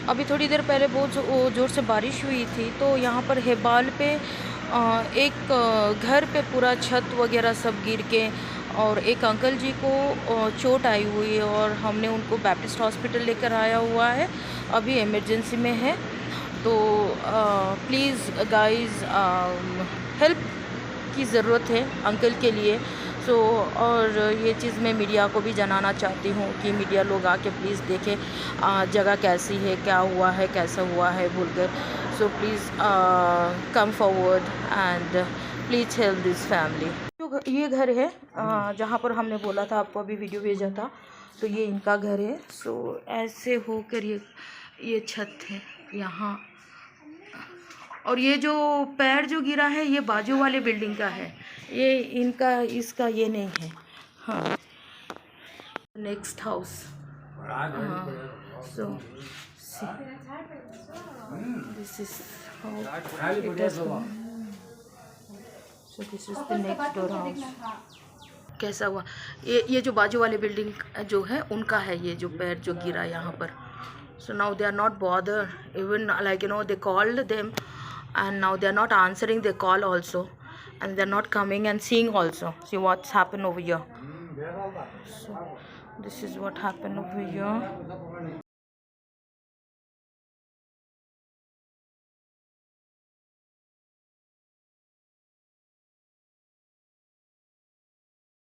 अभी थोड़ी देर पहले बहुत ज़ोर से बारिश हुई थी, तो यहाँ पर हेबाल पे एक घर पे पूरा छत वगैरह सब गिर के, और एक अंकल जी को चोट आई हुई है, और हमने उनको बैप्टिस्ट हॉस्पिटल लेकर आया हुआ है, अभी इमरजेंसी में है। तो प्लीज़ गाइस, हेल्प की ज़रूरत है अंकल के लिए। सो और ये चीज़ मैं मीडिया को भी जनाना चाहती हूँ कि मीडिया लोग आके प्लीज़ देखें जगह कैसी है, क्या हुआ है, कैसा हुआ है बोलकर। So please come forward and please help this family. जो ये घर है जहाँ पर हमने बोला था आपको, अभी वीडियो भेजा था, तो ये इनका घर है। सो ऐसे होकर ये छत है यहाँ, और ये जो पैर जो गिरा है ये बाजू वाले बिल्डिंग का है, ये इनका, इसका ये नहीं है। हाँ, next house. So this is how it is. So this is the next door house. कैसा हुआ, ये जो बाजू वाले बिल्डिंग जो है उनका है, ये जो पैर जो गिरा यहाँ पर। So now they are not bother, even like they called them, and now they are not answering the call also, and they are not coming and seeing also. See what's happened over here. So this is what happened over here.